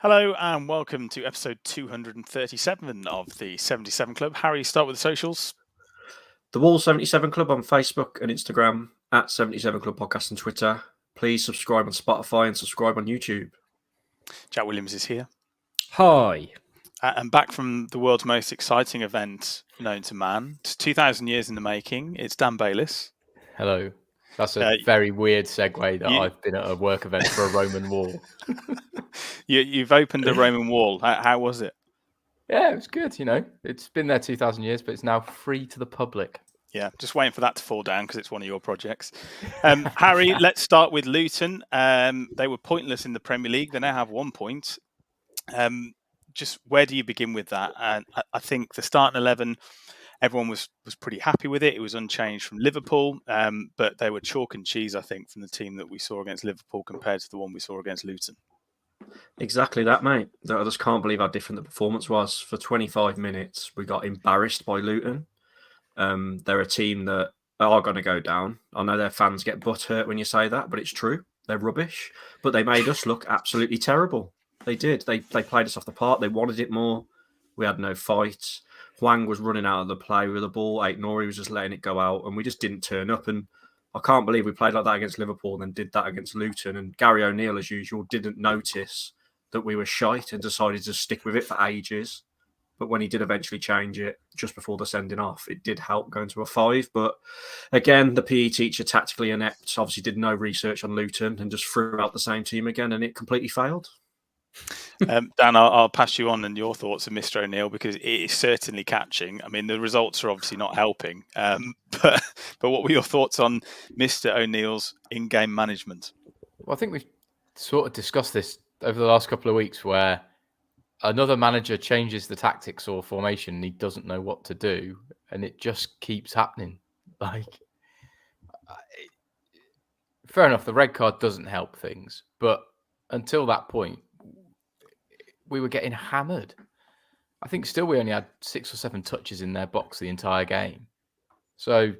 Hello and welcome to episode 237 of the 77 Club. Harry, start with the socials. The Wall 77 Club on Facebook and Instagram, at 77 Club Podcast on Twitter. Please subscribe on Spotify and subscribe on YouTube. Jack Williams is here. Hi. And back from the world's most exciting event known to man. It's 2,000 years in the making. It's Dan Bayliss. Hello. That's a very weird segue that I've been at a work event for a Roman wall. You've opened a Roman wall. How was it? Yeah, it was good. It's been there 2,000 years, but it's now free to the public. Yeah, just waiting for that to fall down because it's one of your projects. Harry, let's start with Luton. They were pointless in the Premier League. They now have 1 point. Just where do you begin with that? And I think the starting 11, everyone was pretty happy with it. It was unchanged from Liverpool, but they were chalk and cheese, I think, from the team that we saw against Liverpool compared to the one we saw against Luton. Exactly that, mate. I just can't believe how different the performance was. For 25 minutes, we got embarrassed by Luton. They're a team that are going to go down. I know their fans get butthurt when you say that, but it's true. They're rubbish. But they made us look absolutely terrible. They did. They played us off the park. They wanted it more. We had no fight. Hwang was running out of the play with the ball. Aït-Nouri was just letting it go out, and we just didn't turn up. And I can't believe we played like that against Liverpool and then did that against Luton. And Gary O'Neill, as usual, didn't notice that we were shite and decided to stick with it for ages. But when he did eventually change it just before the sending off, it did help going to a 5. But again, the PE teacher, tactically inept, obviously did no research on Luton and just threw out the same team again, and it completely failed. Dan, I'll pass you on and your thoughts of Mr. O'Neill, because it is certainly catching. I mean, the results are obviously not helping. But what were your thoughts on Mr. O'Neill's in-game management? Well, I think we've sort of discussed this over the last couple of weeks, where another manager changes the tactics or formation and he doesn't know what to do, and it just keeps happening. Fair enough, the red card doesn't help things, but until that point, we were getting hammered. I think still we only had 6 or 7 touches in their box the entire game. So,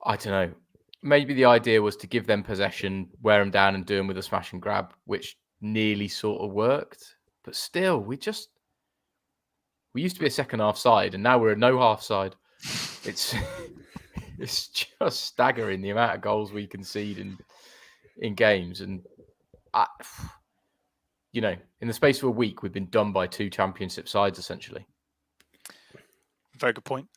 I don't know. Maybe the idea was to give them possession, wear them down and do them with a smash and grab, which nearly sort of worked. But still, we used to be a second half side, and now we're a no half side. It's just staggering the amount of goals we concede in games. And in the space of a week, we've been done by 2 championship sides, essentially. Very good point.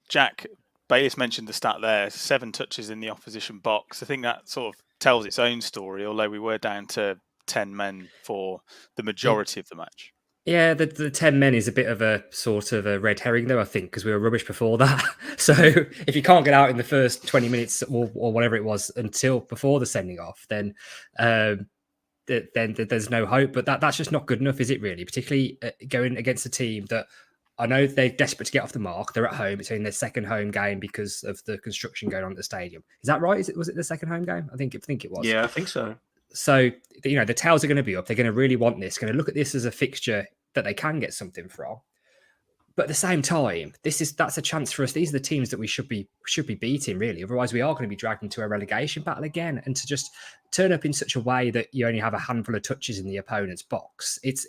Jack, Bayliss mentioned the stat there, 7 touches in the opposition box. I think that sort of tells its own story, although we were down to 10 men for the majority of the match. Yeah, the 10 men is a bit of a sort of a red herring, though, I think, because we were rubbish before that. So if you can't get out in the first 20 minutes or whatever it was before the sending off, then there's no hope. But that's just not good enough, is it, really? Particularly going against a team that I know they're desperate to get off the mark. They're at home. It's in their second home game because of the construction going on at the stadium. Is that right? Was it the second home game? I think it was. Yeah, I think so. So, the tails are going to be up. They're going to really want this, going to look at this as a fixture that they can get something from. But at the same time, that's a chance for us. These are the teams that we should be beating, really. Otherwise, we are going to be dragged into a relegation battle again. And to just turn up in such a way that you only have a handful of touches in the opponent's box, it's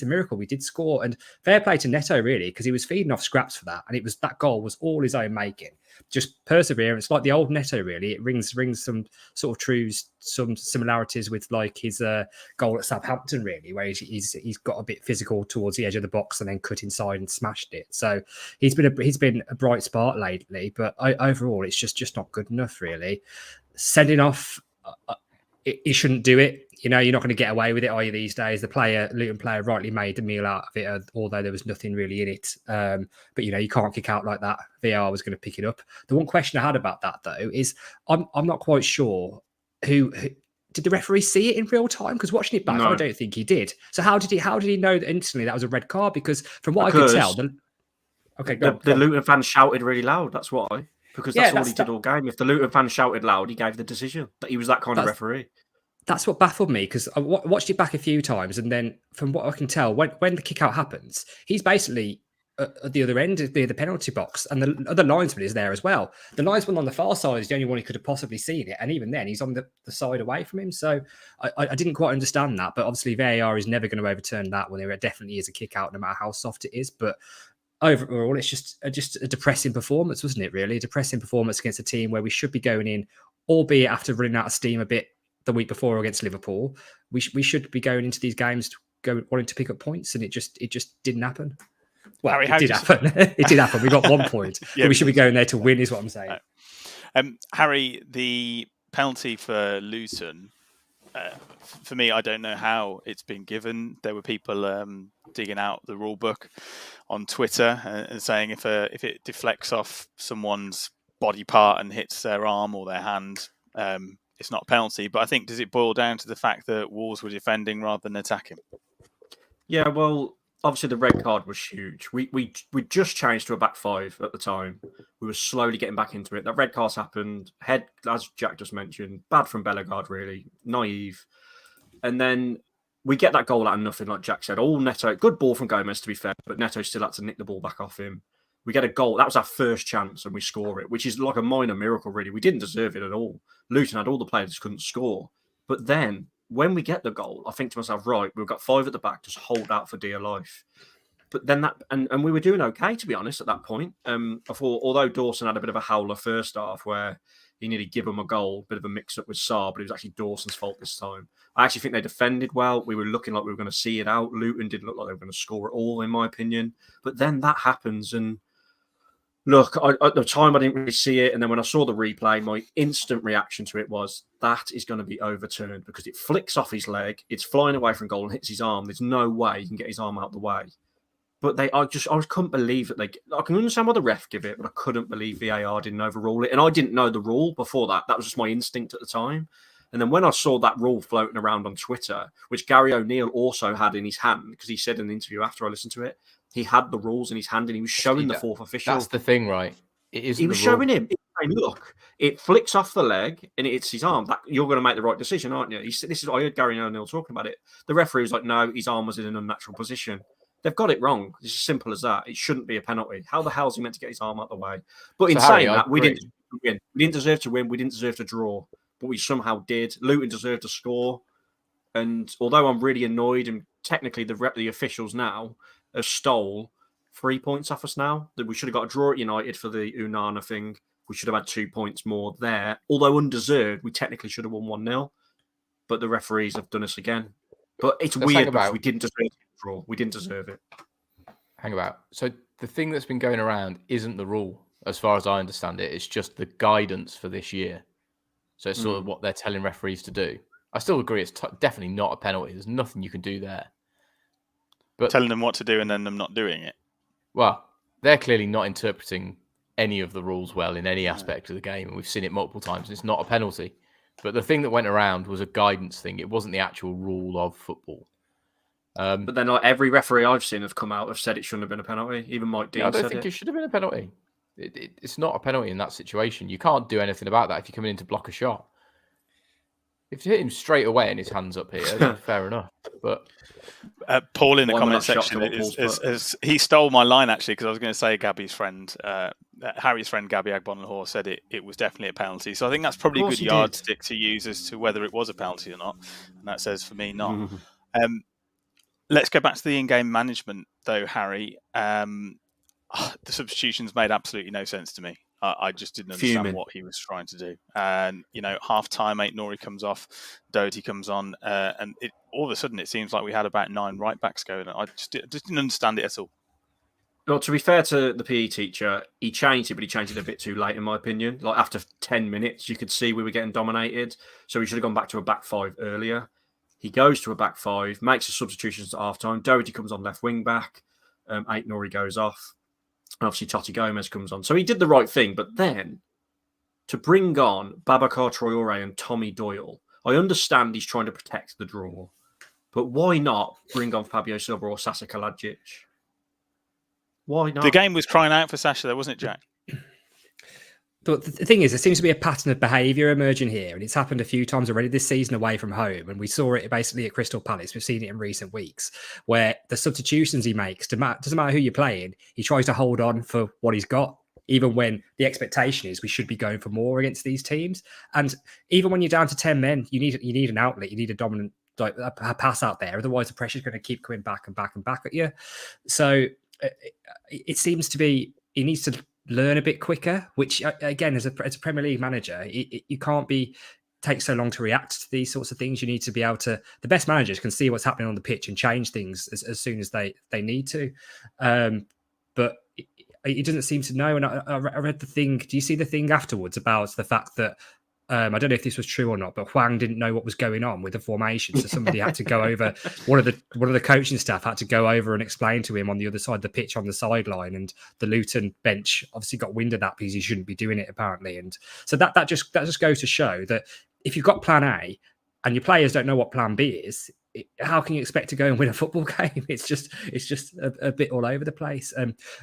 a miracle. We did score, and fair play to Neto, really, because he was feeding off scraps for that, and that goal was all his own making. Just perseverance, like the old Neto, really. It rings some sort of truths, some similarities with like his goal at Southampton, really, where he's got a bit physical towards the edge of the box and then cut inside and smashed it. So he's been a bright spark lately, but overall it's just not good enough, really. Sending off, he shouldn't do it. You're not going to get away with it, are you, these days? The Luton player rightly made the meal out of it, although there was nothing really in it. But, you can't kick out like that. VAR was going to pick it up. The one question I had about that, though, is I'm not quite sure who did the referee see it in real time? Because watching it back, no. I don't think he did. So how did he know that instantly that was a red card? Because from what I could tell... The Luton fans shouted really loud, that's why. Because that's all he did all game. If the Luton fans shouted loud, he gave the decision. That he was that kind of referee. That's what baffled me, because I watched it back a few times, and then from what I can tell, when the kick out happens, he's basically at the other end, near the penalty box, and the other linesman is there as well. The linesman on the far side is the only one who could have possibly seen it, and even then, he's on the side away from him. So I didn't quite understand that, but obviously VAR is never going to overturn that when there definitely is a kick out, no matter how soft it is. But overall, it's just a depressing performance, wasn't it? Really, a depressing performance against a team where we should be going in, albeit after running out of steam a bit the week before against Liverpool. We should be going into these games wanting to pick up points, and it just didn't happen. Well, Harry, it did happen. It did happen. We got 1 point. Yeah, but we should be going there to win, is what I'm saying. Harry, the penalty for Luton, for me, I don't know how it's been given. There were people digging out the rule book on Twitter and saying if it deflects off someone's body part and hits their arm or their hand, it's not a penalty. But I think, does it boil down to the fact that Wolves were defending rather than attacking? Yeah, well, obviously the red card was huge. We just changed to a back five at the time. We were slowly getting back into it. That red card happened. Head, as Jack just mentioned, bad from Bellegarde, really naive. And then we get that goal out of nothing, like Jack said. All Neto, good ball from Gomez, to be fair, but Neto still had to nick the ball back off him. We get a goal. That was our first chance, and we score it, which is like a minor miracle, really. We didn't deserve it at all. Luton had all the players couldn't score, but then when we get the goal, I think to myself, right, we've got five at the back, just hold out for dear life. But then and we were doing okay, to be honest, at that point. I thought, although Dawson had a bit of a howler first half where he nearly gave him a goal, bit of a mix-up with Sarr, but it was actually Dawson's fault this time. I actually think they defended well. We were looking like we were going to see it out. Luton didn't look like they were going to score at all, in my opinion. But then that happens, and look, at the time I didn't really see it, and then when I saw the replay, my instant reaction to it was, that is going to be overturned because it flicks off his leg, it's flying away from goal and hits his arm. There's no way he can get his arm out the way. But I couldn't believe that I can understand why the ref give it, but I couldn't believe VAR didn't overrule it. And I didn't know the rule before that. That was just my instinct at the time. And then when I saw that rule floating around on Twitter, which Gary O'Neill also had in his hand, because he said in the interview after I listened to it, he had the rules in his hand and he was showing the fourth official. That's the thing, right? He was showing him. Saying, look, it flicks off the leg and it hits his arm. You're going to make the right decision, aren't you? This is I heard Gary O'Neill talking about it. The referee was like, no, his arm was in an unnatural position. They've got it wrong. It's as simple as that. It shouldn't be a penalty. How the hell is he meant to get his arm out the way? But in saying that, we didn't win. We didn't deserve to win. We didn't deserve to draw. But we somehow did. Luton deserved to score. And although I'm really annoyed, and technically the officials now have stole 3 points off us now, that we should have got a draw at United for the Unana thing. We should have had 2 points more there. Although undeserved, we technically should have won 1-0. But the referees have done us again. But it's weird because we didn't deserve to draw. We didn't deserve it. Hang about. So the thing that's been going around isn't the rule, as far as I understand it. It's just the guidance for this year. So it's sort of what they're telling referees to do. I still agree it's definitely not a penalty. There's nothing you can do there. But telling them what to do and then them not doing it. Well, they're clearly not interpreting any of the rules well in any aspect of the game. And we've seen it multiple times. It's not a penalty. But the thing that went around was a guidance thing. It wasn't the actual rule of football. But then every referee I've seen have come out have said it shouldn't have been a penalty. Even Mike Dean said it. I don't think it should have been a penalty. It's not a penalty in that situation. You can't do anything about that if you're coming in to block a shot. If you hit him straight away and his hand's up here, then fair enough. But Paul in the comment section he stole my line actually, because I was going to say Harry's friend Gabby Agbonlahor said it was definitely a penalty. So I think that's probably a good yardstick to use as to whether it was a penalty or not. And that says for me not. Let's go back to the in-game management though, Harry. The substitutions made absolutely no sense to me. I just didn't understand what he was trying to do. And, half time, Nori comes off, Doherty comes on, and all of a sudden it seems like we had about 9 right backs going. I just didn't understand it at all. Well, to be fair to the PE teacher, he changed it, but he changed it a bit too late, in my opinion. Like after 10 minutes, you could see we were getting dominated. So we should have gone back to a back 5 earlier. He goes to a back 5, makes the substitutions at half time. Doherty comes on left wing back. Nori goes off. And obviously, Totti Gomez comes on. So he did the right thing. But then, to bring on Babacar Traore and Tommy Doyle, I understand he's trying to protect the draw. But why not bring on Fabio Silva or Sasa Kalajic? Why not? The game was crying out for Sasha, though, wasn't it, Jack? But the thing is, there seems to be a pattern of behaviour emerging here, and it's happened a few times already this season away from home. And we saw it basically at Crystal Palace. We've seen it in recent weeks, where the substitutions he makes, doesn't matter who you're playing, he tries to hold on for what he's got, even when the expectation is we should be going for more against these teams. And even when you're down to 10 men, you need an outlet, you need a dominant a pass out there. Otherwise, the pressure's going to keep coming back and back and back at you. So it seems to be he needs to learn a bit quicker, which again, as a Premier League manager, you can't take so long to react to these sorts of things. You need to be able to. The best managers can see what's happening on the pitch and change things as soon as they need to. But he doesn't seem to know. And I read the thing. Do you see the thing afterwards about the fact that I don't know if this was true or not, but Hwang didn't know what was going on with the formation, so somebody had to go over. One of the coaching staff had to go over and explain to him on the other side of the pitch on the sideline, and the Luton bench obviously got wind of that because he shouldn't be doing it apparently. And so that just goes to show that if you've got Plan A and your players don't know what Plan B is, how can you expect to go and win a football game? It's just a bit all over the place.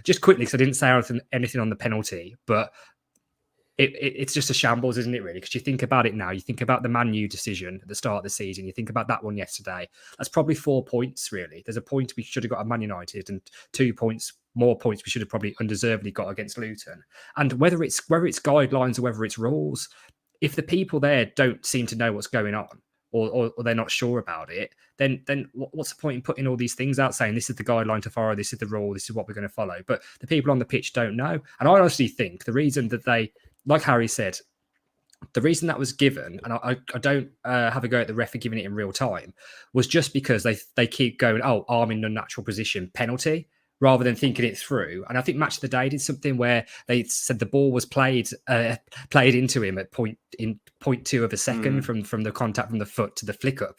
Just quickly, because I didn't say anything on the penalty, but. It's just a shambles, isn't it, really? Because you think about it now, you think about the Man U decision at the start of the season, you think about that one yesterday. That's probably 4 points, really. There's a point we should have got at Man United and 2 points, more points we should have probably undeservedly got against Luton. And whether it's guidelines or whether it's rules, if the people there don't seem to know what's going on or they're not sure about it, then what's the point in putting all these things out saying this is the guideline to follow, this is the rule, this is what we're going to follow? But the people on the pitch don't know. And I honestly think the reason that they, like Harry said, the reason that was given, and I don't have a go at the ref for giving it in real time, was just because they keep going, arm in unnatural position, penalty, rather than thinking it through. And I think Match of the Day did something where they said the ball was played into him at 0.2 of a second from the contact from the foot to the flick up.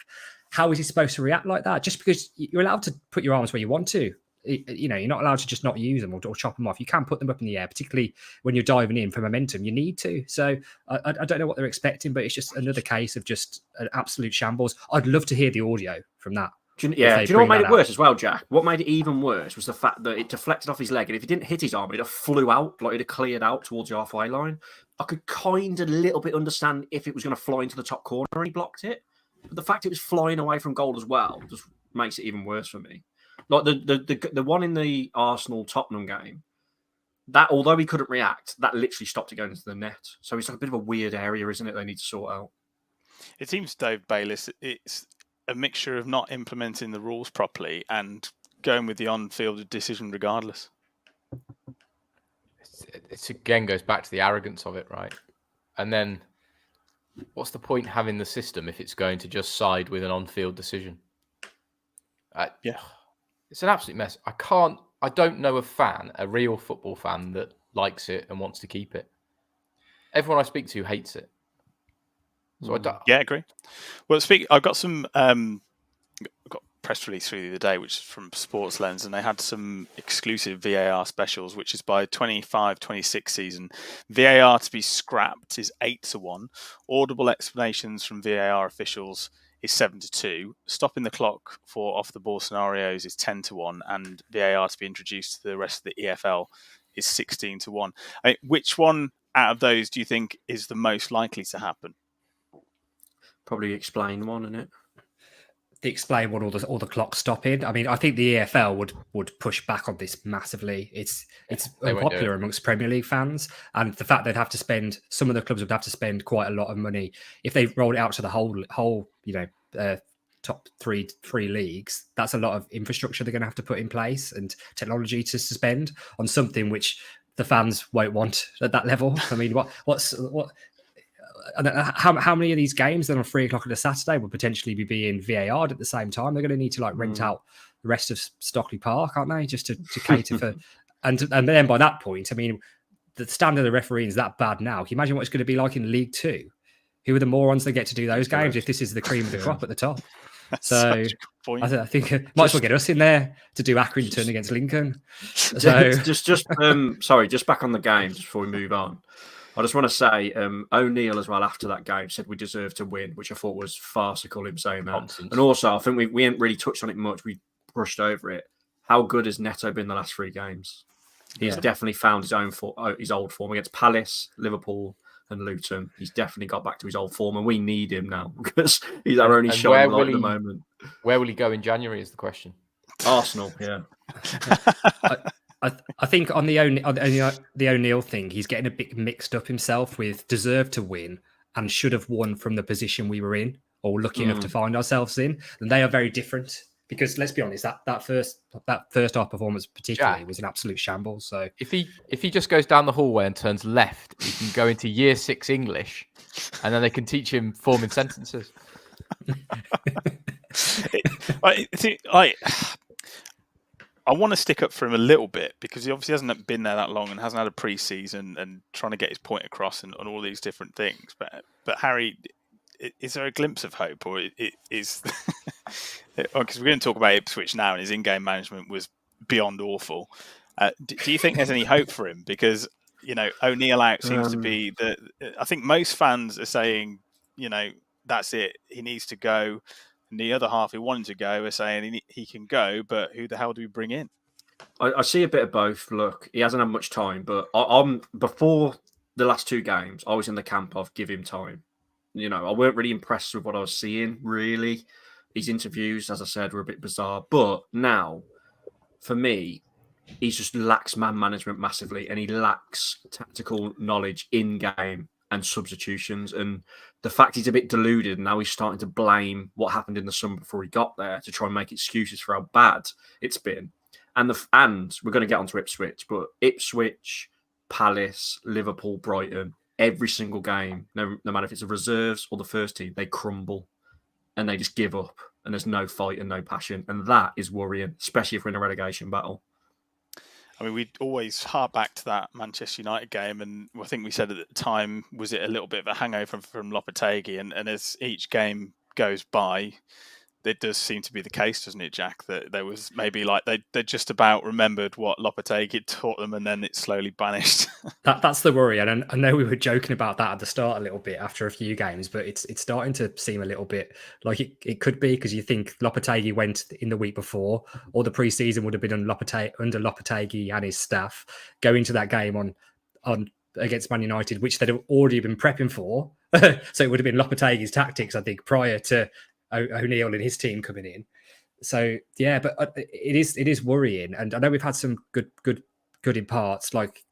How is he supposed to react like that? Just because you're allowed to put your arms where you want to. You're not allowed to just not use them or chop them off. You can put them up in the air, particularly when you're diving in for momentum. You need to. So I don't know what they're expecting, but it's just another case of just an absolute shambles. I'd love to hear the audio from that. Do you know what made it worse as well, Jack? What made it even worse was the fact that it deflected off his leg, and if it didn't hit his arm, it flew out, like it had cleared out towards the halfway line. I could kind of a little bit understand if it was going to fly into the top corner and he blocked it, but the fact it was flying away from goal as well just makes it even worse for me. Like the one in the Arsenal-Tottenham game, that although he couldn't react, that literally stopped it going into the net. So it's like a bit of a weird area, isn't it? They need to sort out. It seems, Dave Bayliss, it's a mixture of not implementing the rules properly and going with the on-field decision regardless. It again goes back to the arrogance of it, right? And then what's the point having the system if it's going to just side with an on-field decision? Yeah. It's an absolute mess. I don't know a real football fan that likes it and wants to keep it. Everyone I speak to hates it. So I agree. Well, I've got some got a press release through the other day, which is from Sports Lens, and they had some exclusive VAR specials, which is by 25-26 season. VAR to be scrapped is 8-1. Audible explanations from VAR officials is 7-2. Stopping the clock for off the ball scenarios is 10-1, and VAR to be introduced to the rest of the EFL is 16-1. Which one out of those do you think is the most likely to happen? Probably explain one, isn't it? The explain one, all the clock stopping. I mean, I think the EFL would push back on this massively. It's unpopular amongst Premier League fans, and the fact they'd have to spend, some of the clubs would have to spend quite a lot of money if they rolled it out to the whole top three leagues. That's a lot of infrastructure they're going to have to put in place and technology to suspend on something which the fans won't want at that level. I mean, how many of these games then on 3:00 on a Saturday would potentially be being VAR'd at the same time? They're going to need to rent out the rest of Stockley Park, aren't they? Just to cater for, and then by that point, I mean, the standard of refereeing is that bad now. Can you imagine what it's going to be like in League Two? Who are the morons that get to do those games if this is the cream of the crop at the top? So I think might as well get us in there to do Accrington against Lincoln. So just back on the game just before we move on. I just want to say O'Neill as well after that game said we deserved to win, which I thought was farcical, him saying that. Nonsense. And also, I think we haven't really touched on it much. We brushed over it. How good has Neto been the last 3 games? He's definitely found his old form against Palace, Liverpool, and Luton. He's definitely got back to his old form, and we need him now because he's our only shining light at the moment. Where will he go in January is the question. Arsenal, yeah. I think on the O'Neill thing, he's getting a bit mixed up himself with deserved to win and should have won from the position we were in or lucky enough to find ourselves in. And they are very different because let's be honest, that first half performance particularly was an absolute shambles. So if he just goes down the hallway and turns left, he can go into year 6 English, and then they can teach him forming sentences. I want to stick up for him a little bit because he obviously hasn't been there that long and hasn't had a pre-season and trying to get his point across and all these different things. But Harry, is there a glimpse of hope, or is because we're going to talk about Ipswich now and his in-game management was beyond awful. Do you think there's any hope for him? Because O'Neill out seems to be I think most fans are saying that's it, he needs to go. And the other half who wanted to go are saying he can go, but who the hell do we bring in? I see a bit of both. Look, he hasn't had much time, but I'm before the last 2 games, I was in the camp of give him time. I weren't really impressed with what I was seeing, really. His interviews, as I said, were a bit bizarre. But now, for me, he just lacks man management massively, and he lacks tactical knowledge in-game and substitutions. And the fact he's a bit deluded, and now he's starting to blame what happened in the summer before he got there to try and make excuses for how bad it's been. And we're going to get onto Ipswich, but Ipswich, Palace, Liverpool, Brighton, every single game, no matter if it's the reserves or the first team, they crumble and they just give up, and there's no fight and no passion. And that is worrying, especially if we're in a relegation battle. I mean, we always hark back to that Manchester United game, and I think we said at the time, was it a little bit of a hangover from Lopetegui? And as each game goes by, it does seem to be the case, doesn't it, Jack? That there was maybe like they just about remembered what Lopetegui had taught them, and then it slowly vanished. That's the worry. And I know we were joking about that at the start a little bit after a few games, but it's starting to seem a little bit like it could be, because you think Lopetegui went in the week before, or the pre-season would have been under Lopetegui and his staff, going to that game on against Man United, which they'd have already been prepping for. So it would have been Lopetegui's tactics, I think, prior to O'Neill and his team coming in. So yeah, but it is worrying, and I know we've had some good in parts. Like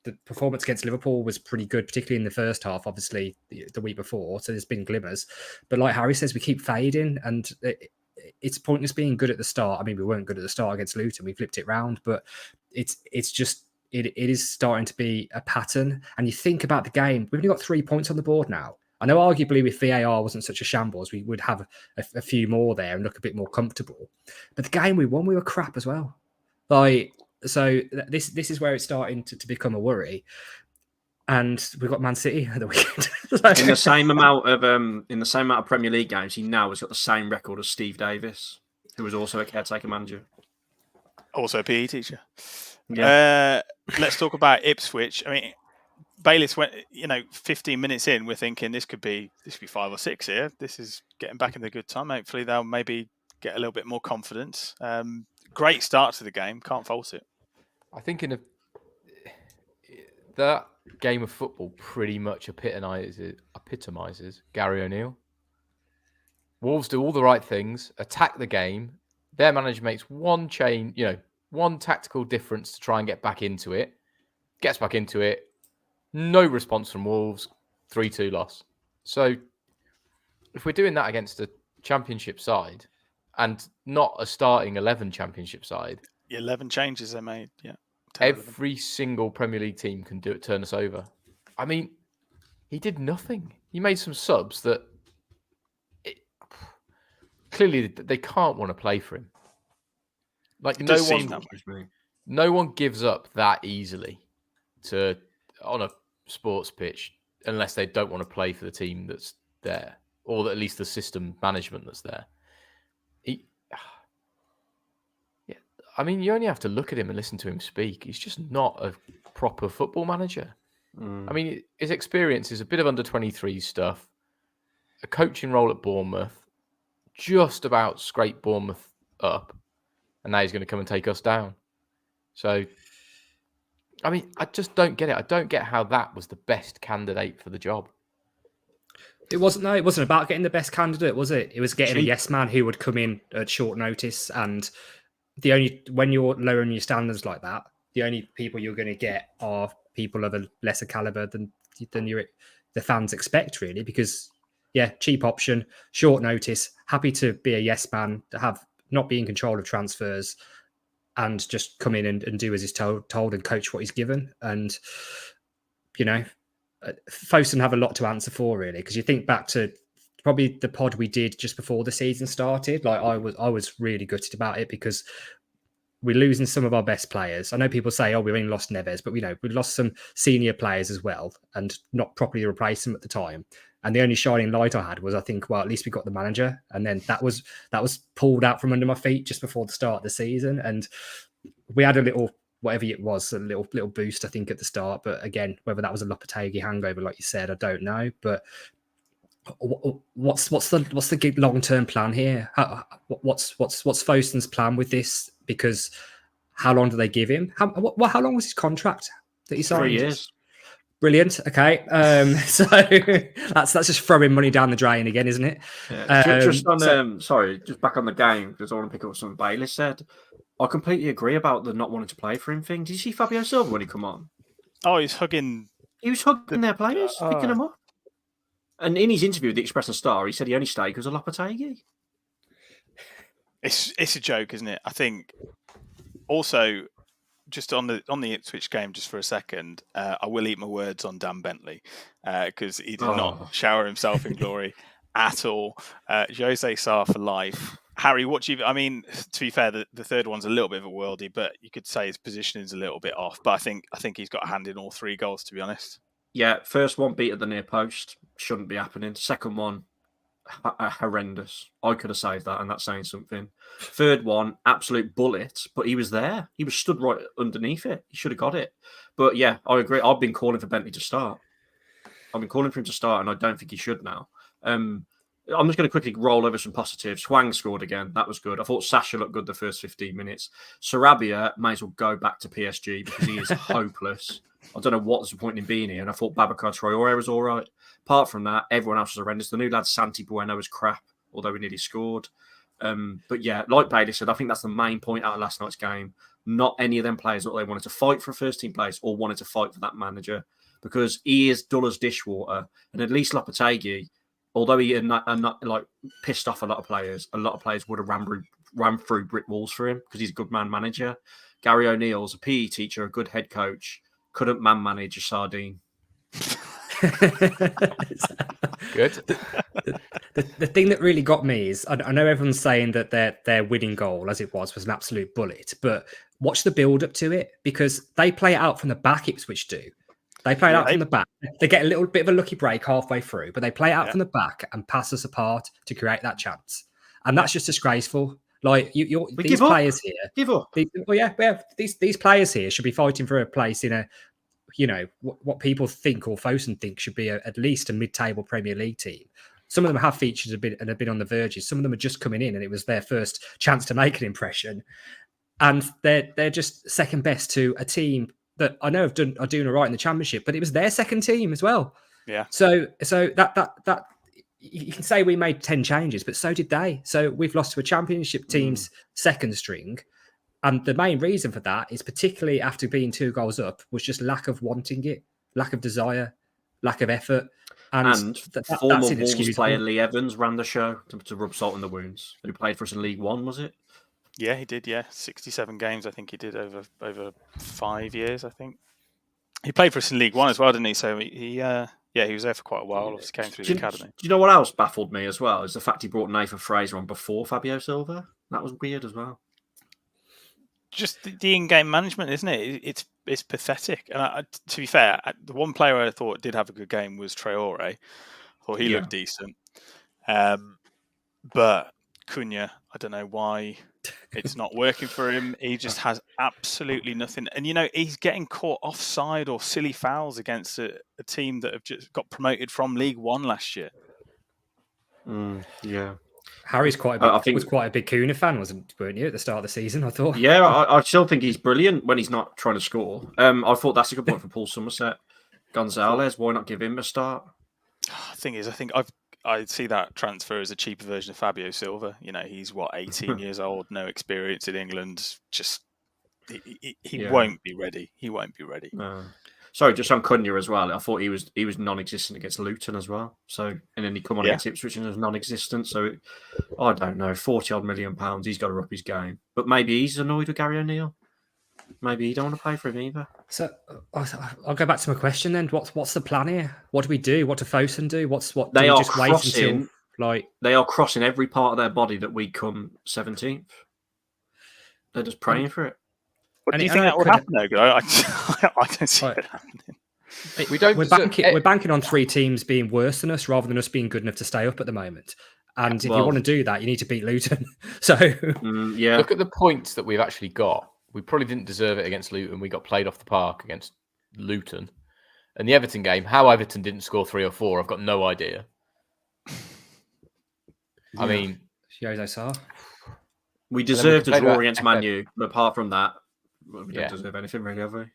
the performance against Liverpool was pretty good, particularly in the first half. Obviously, the week before, so there's been glimmers. But like Harry says, we keep fading, and it's pointless being good at the start. I mean, we weren't good at the start against Luton. We flipped it round, but it's just it is starting to be a pattern. And you think about the game, we've only got 3 points on the board now. I know arguably if VAR wasn't such a shambles, we would have a few more there and look a bit more comfortable. But the game we won, we were crap as well. So this is where it's starting to become a worry. And we've got Man City at the weekend. In the same amount of Premier League games, he now has got the same record as Steve Davis, who was also a caretaker manager. Also a PE teacher. Yeah. Let's talk about Ipswich. I mean, Bayliss went, 15 minutes in, we're thinking this could be 5 or 6 here. This is getting back in the good time. Hopefully they'll maybe get a little bit more confidence. Great start to the game. Can't fault it. I think that game of football pretty much epitomizes Gary O'Neill. Wolves do all the right things, attack the game. Their manager makes one tactical difference to try and get back into it. Gets back into it. No response from Wolves, 3-2 loss. So if we're doing that against a championship side and not a starting 11 championship side... 11 changes they made, yeah. Every single Premier League team can turn us over. I mean, he did nothing. He made some subs that clearly they can't want to play for him. Like no one gives up that easily on a sports pitch unless they don't want to play for the team that's there, or at least the system management that's there. I mean, you only have to look at him and listen to him speak. He's just not a proper football manager. I mean, his experience is a bit of under-23 stuff, a coaching role at Bournemouth, just about scrape Bournemouth up, and now he's going to come and take us down. So I mean, I just don't get it. I don't get how that was the best candidate for the job. It wasn't. No, it wasn't about getting the best candidate, was it? It was getting a Cheap. yes man who would come in at short notice. And when you're lowering your standards like that, the only people you're going to get are people of a lesser caliber than the fans expect, really. Because cheap option, short notice, happy to be a yes man, to not be in control of transfers, and just come in and do as he's told and coach what he's given. And Fosun have a lot to answer for, really, because you think back to probably the pod we did just before the season started. Like I was really gutted about it because we're losing some of our best players. I know people say, "Oh, we only lost Neves," but we lost some senior players as well, and not properly replaced them at the time. And the only shining light I had was, I think, well, at least we got the manager, and then that was pulled out from under my feet just before the start of the season, and we had a little. Whatever it was, a little boost, I think, at the start. But again, whether that was a Lopetegui hangover, like you said, I don't know. But what's the long term plan here? What's Fosun's plan with this? Because how long do they give him? How long was his contract that he signed? 3 years. Brilliant. Okay, so that's just throwing money down the drain again, isn't it? Yeah. Just back on the game, because I want to pick up something Bailey said. I completely agree about the not wanting to play for him thing. Did you see Fabio Silva when he come on? Oh, he's hugging. He was hugging their players, picking them up. And in his interview with the Express and Star, he said he only stayed because of Lopetegui. It's a joke, isn't it? I think. Also, just on the Ipswich game, just for a second, I will eat my words on Dan Bentley because he did not shower himself in glory at all. Jose Sarr for life. Harry, I mean, to be fair, the third one's a little bit of a worldie, but you could say his positioning is a little bit off. But I think he's got a hand in all 3 goals, to be honest. Yeah, first one beat at the near post, shouldn't be happening. Second one, horrendous. I could have saved that, and that's saying something. Third one, absolute bullet, but he was there. He was stood right underneath it. He should have got it. But yeah, I agree. I've been calling for Bentley to start. I've been calling for him to start, and I don't think he should now. I'm just going to quickly roll over some positives. Hwang scored again. That was good. I thought Sasha looked good the first 15 minutes. Sarabia may as well go back to PSG because he is hopeless. I don't know what's the point in being here. And I thought Babacar Traoré was all right. Apart from that, everyone else was horrendous. The new lad, Santi Bueno, was crap, although he nearly scored. But yeah, like Bailey said, I think that's the main point out of last night's game. Not any of them players that they wanted to fight for a first-team place or wanted to fight for that manager because he is dull as dishwater. And at least Lopetegui, although he had not like pissed off a lot of players would have ran through brick walls for him because he's a good man manager. Gary O'Neill's a PE teacher, a good head coach, couldn't man manage a sardine. Good. The thing that really got me is I know everyone's saying that their winning goal, as it was an absolute bullet, but watch the build up to it because they play it out from the back. Ipswich do. They play it out from the back. They get a little bit of a lucky break halfway through, but they play it out from the back and pass us apart to create that chance. And that's just disgraceful. Like these players here, give up. These players here should be fighting for a place in a, what people think or Fosun think should be at least a mid-table Premier League team. Some of them have featured a bit and have been on the verges. Some of them are just coming in, and it was their first chance to make an impression. And they're just second best to a team that I know are doing all right in the Championship, but it was their second team as well. Yeah. So that you can say we made 10 changes, but so did they. So we've lost to a Championship team's second string. And the main reason for that is particularly after being 2 goals up was just lack of wanting it, lack of desire, lack of effort. And former Wolves player Lee Evans ran the show to rub salt in the wounds. Who played for us in League One, was it? Yeah, he did. Yeah, 67 games. I think he did over 5 years. I think he played for us in League One as well, didn't he? So he was there for quite a while. Obviously, came through the academy. Do you know what else baffled me as well? Is the fact he brought Nathan Fraser on before Fabio Silva. That was weird as well. Just the in-game management, isn't it? It's pathetic. And to be fair, the one player I thought did have a good game was Traoré. I thought he looked decent. But Cunha, I don't know why it's not working for him. He just has absolutely nothing. And, he's getting caught offside or silly fouls against a team that have just got promoted from League One last year. Yeah. Harry's was quite a big Kuna fan, weren't you, at the start of the season? I thought. Yeah, I still think he's brilliant when he's not trying to score. I thought that's a good point for Paul Somerset. Gonzalez, why not give him a start? Thing is, I think I see that transfer as a cheaper version of Fabio Silva. You know, he's 18 years old, no experience in England. Just he won't be ready. He won't be ready. Sorry, just on Cunha as well. I thought he was non-existent against Luton as well. So, and then he come on against Ipswich and was non-existent. So, I don't know, £40 million. He's got to up his game. But maybe he's annoyed with Gary O'Neill. Maybe he don't want to pay for him either. So I'll go back to my question then. What's the plan here? What do we do? What do Fosun do? They are just crossing, wait until they are crossing every part of their body that we come 17th. They're just praying for it. What do you think that would happen, though? I don't see it happening. We're banking on 3 teams being worse than us rather than us being good enough to stay up at the moment. And if you want to do that, you need to beat Luton. So look at the points that we've actually got. We probably didn't deserve it against Luton. We got played off the park against Luton. And the Everton game, how Everton didn't score 3 or 4, I've got no idea. I mean, we deserved a draw against Man U, but apart from that, we don't deserve anything really, have we?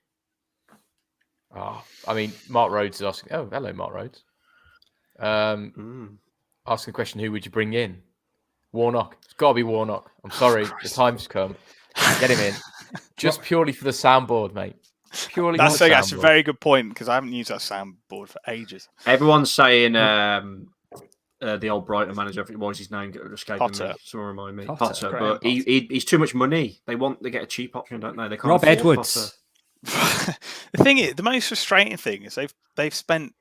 Oh, I mean, Mark Rhodes is asking. Oh, hello, Mark Rhodes. Asking the question: who would you bring in? Warnock. It's got to be Warnock. I'm sorry, the time's come. Get him in, just purely for the soundboard, mate. Purely. That's a very good point because I haven't used that soundboard for ages. Everyone's saying the old Brighton manager. I think what was his name? Escaping me. Someone remind me. Potter, but he's too much money. They get a cheap option, don't they? They can't. Rob Edwards. The thing is, the most frustrating thing is they've spent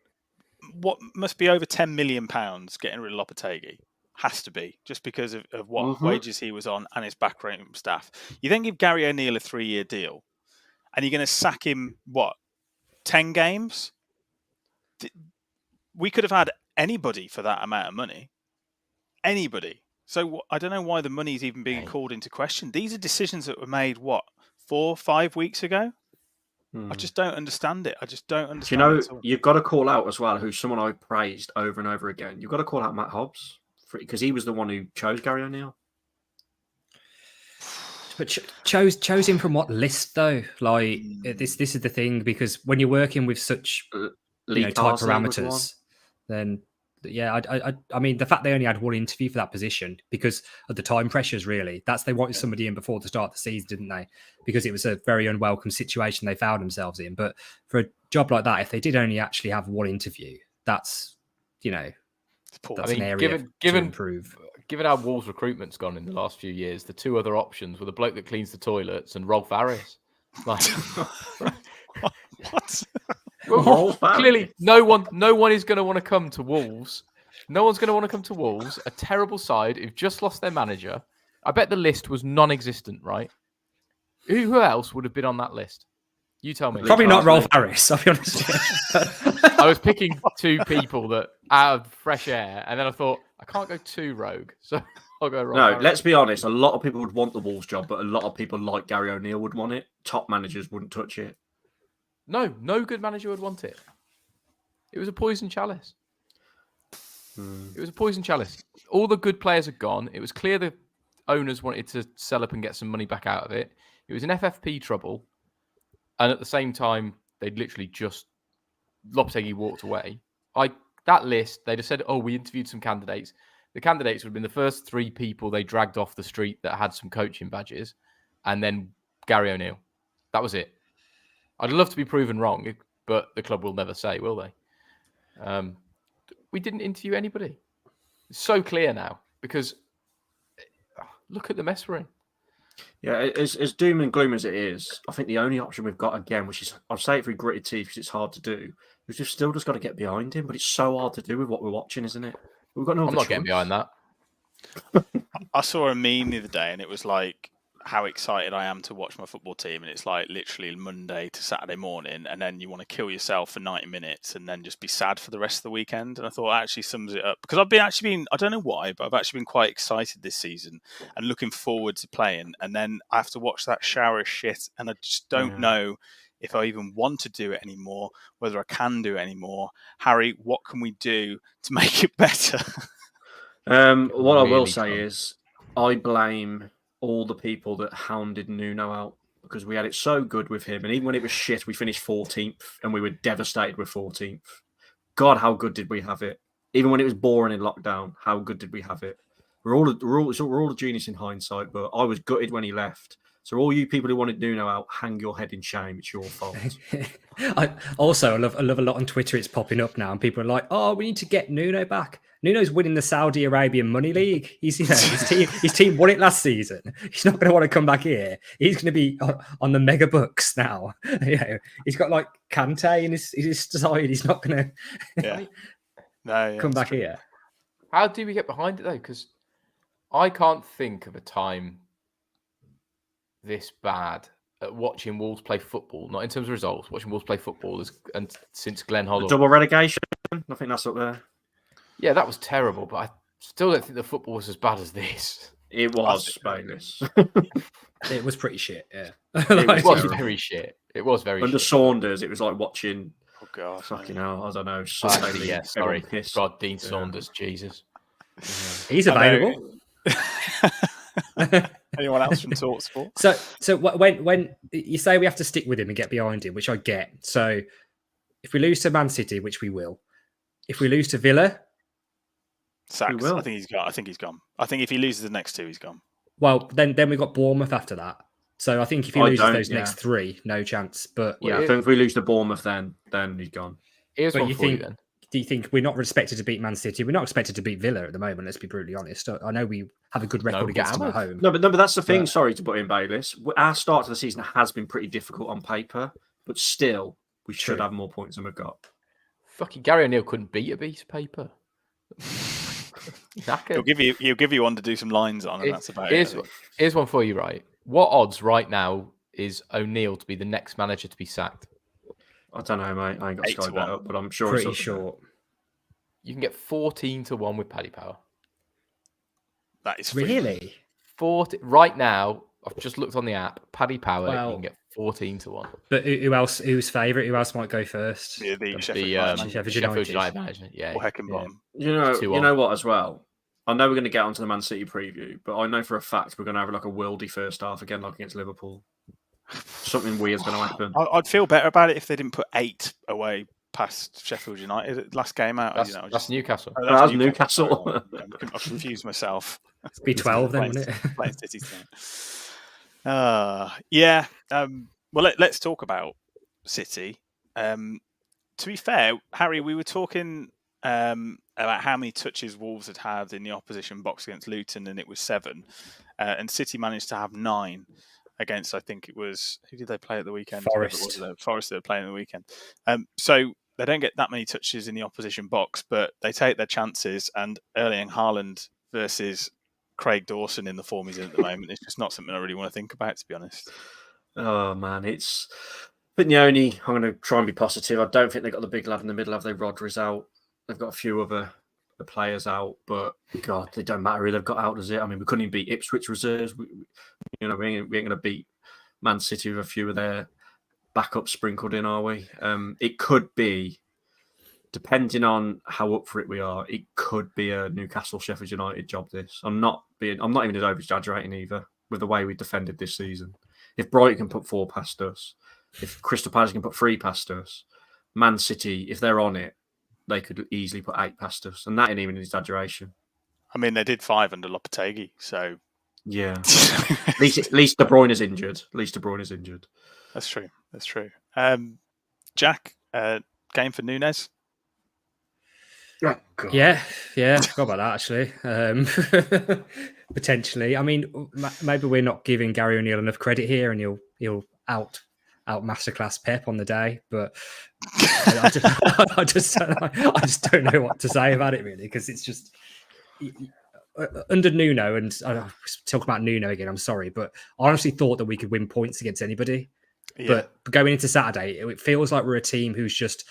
what must be over £10 million getting rid of Lopetegui. Has to be just because of what wages he was on and his backroom staff. You then give Gary O'Neill a 3-year deal, and you're going to sack him 10 games. We could have had anybody for that amount of money. Anybody. So I don't know why the money is even being called into question. These are decisions that were made 4 or 5 weeks ago. I just don't understand it. I just don't understand. Do you know, you've got to call out as well, who's someone I praised over and over again. You've got to call out Matt Hobbs because he was the one who chose Gary O'Neill. But chose him from what list though? Like this is the thing, because when you're working with such tight parameters, then I mean the fact they only had one interview for that position because of the time pressures. Really, they wanted somebody in before the start of the season, didn't they? Because it was a very unwelcome situation they found themselves in. But for a job like that, if they did only actually have one interview, that's that's an area to improve. Given how Wolves' recruitment's gone in the last few years, the 2 other options were the bloke that cleans the toilets and Rolf Harris. Like, what? Well, clearly, no one is going to want to come to Wolves. No one's going to want to come to Wolves, a terrible side who've just lost their manager. I bet the list was non-existent, right? Who else would have been on that list? You tell me. Probably not Rolf Harris, I'll be honest. I was picking 2 people that out of fresh air, and then I thought, I can't go too rogue, so I'll go Rolf Harris. Let's be honest. A lot of people would want the Wolves job, but a lot of people like Gary O'Neill would want it. Top managers wouldn't touch it. No good manager would want it. It was a poison chalice. It was a poison chalice. All the good players had gone. It was clear the owners wanted to sell up and get some money back out of it. It was an FFP trouble. And at the same time, they'd literally just... Lopetegui walked away. That list, they'd have said, we interviewed some candidates. The candidates would have been the first 3 people they dragged off the street that had some coaching badges. And then Gary O'Neill. That was it. I'd love to be proven wrong, but the club will never say, will they? We didn't interview anybody. It's so clear now because look at the mess we're in. Yeah, as doom and gloom as it is, I think the only option we've got again, which is, I'll say it through gritted teeth because it's hard to do, is we've still just got to get behind him, but it's so hard to do with what we're watching, isn't it? We've got no. I'm not getting behind that. I saw a meme the other day and it was like, how excited I am to watch my football team, and it's like literally Monday to Saturday morning, and then you want to kill yourself for 90 minutes and then just be sad for the rest of the weekend. And I thought it actually sums it up because I've been I don't know why, but I've actually been quite excited this season and looking forward to playing, and then I have to watch that shower of shit and I just don't know if I even want to do it anymore, whether I can do it anymore. Harry, what can we do to make it better? What I will Really say drunk. is I blame all the people that hounded Nuno out because we had it so good with him. And even when it was shit, we finished 14th and we were devastated with 14th. God, how good did we have it? Even when it was boring in lockdown, how good did we have it? We're all a genius in hindsight, but I was gutted when he left. So all you people who wanted Nuno out, hang your head in shame. It's your fault. I love a lot on Twitter. It's popping up now, and people are like, "Oh, we need to get Nuno back. Nuno's winning the Saudi Arabian Money League. He's, his team won it last season. He's not going to want to come back here. He's going to be on the mega bucks now. He's got like Kante in his side. He's not going to come back true. here." How do we get behind it though? Because I can't think of a time this bad at watching Wolves play football, not in terms of results, watching Wolves play football and since Glenn Hoddle. Double relegation. I think that's up there. Yeah, that was terrible, but I still don't think the football was as bad as this. It was, Bayless. It was pretty shit, yeah. It was very shit. It was very Under shit. Saunders, it was like watching, Oh God, fucking hell, I don't know. Actually, yeah, sorry. Piss. God, Dean Saunders, Jesus. He's available. Anyone else from TalkSport? So when you say we have to stick with him and get behind him, which I get. So if we lose to Man City, which we will, if we lose to Villa, Sacks. will. I think he's gone. I think if he loses the next two, he's gone. well, then we've got Bournemouth after that. So I think if he I loses don't, those yeah. next three, no chance. But Yeah, I think if we lose to Bournemouth, then he's gone. Here's But one you for you think- then. do you think we're not expected to beat Man City? We're not expected to beat Villa at the moment. Let's be brutally honest. I know we have a good record we against get them at hammered. home. No, but that's the thing. Yeah. Sorry to put in, Bayless. Our start to the season has been pretty difficult on paper, but still, we should True. have more points than we've got. Fucking Gary O'Neill couldn't beat a piece of paper. He'll give you one to do some lines on, and that's about it. I think. Here's one for you, right? What odds right now is O'Neill to be the next manager to be sacked? I don't know, mate. I ain't got 8 to Sky Bet 1. up, but I'm sure Pretty it's up there. short. You can get 14-1 with Paddy Power. That is free. Really? 40 right now. I've just looked on the app. Paddy Power, Well- you can get 14-1. But who else? Who's favourite? Who else might go first? The The Sheffield United Sheffield Sheffield United. United manager. Yeah. or Heckenbottom. You know 2-1. what? As well, I know we're going to get onto the Man City preview, but I know for a fact we're going to have like a worldy first half again, like against Liverpool. Something weird's going to happen. I'd feel better about it if they didn't put 8 away past Sheffield United last game out. That's Newcastle. Oh, That's Newcastle. Sorry, I confused myself. Be 12 then, wouldn't it? Playing City tonight. Yeah. Well, let's talk about City. To be fair, Harry, we were talking about how many touches Wolves had in the opposition box against Luton, and it was 7. And City managed to have 9 against, I think it was, who did they play at the weekend? Forest. Forest they were playing at the weekend. So they don't get that many touches in the opposition box, but they take their chances. And Erling Haaland versus Craig Dawson in the form he's in at the moment, it's just not something I really want to think about, to be honest. Oh man, it's. But I'm going to try and be positive. I don't think they've got the big lad in the middle. Have they? Rodri's out. They've got a few other players out, but God, they don't matter who they've got out, does it? I mean, we couldn't even beat Ipswich reserves. We ain't going to beat Man City with a few of their backups sprinkled in, are we? It could be, depending on how up for it we are, it could be a Newcastle Sheffield United job. This, I'm not even over exaggerating either with the way we defended this season. If Brighton can put 4 past us, if Crystal Palace can put 3 past us, Man City, if they're on it, they could easily put 8 past us, and that ain't even an exaggeration. I mean, they did 5 under Lopetegui, so yeah. At least De Bruyne is injured. That's true. That's true. Jack, game for Nunes. Oh, God. Yeah, I forgot about that actually. Potentially, I mean, maybe we're not giving Gary O'Neill enough credit here, and he'll out masterclass Pep on the day. But I just don't know what to say about it really, because it's just under Nuno, and I talk about Nuno again. I'm sorry, but I honestly thought that we could win points against anybody. Yeah. But going into Saturday, it feels like we're a team who's just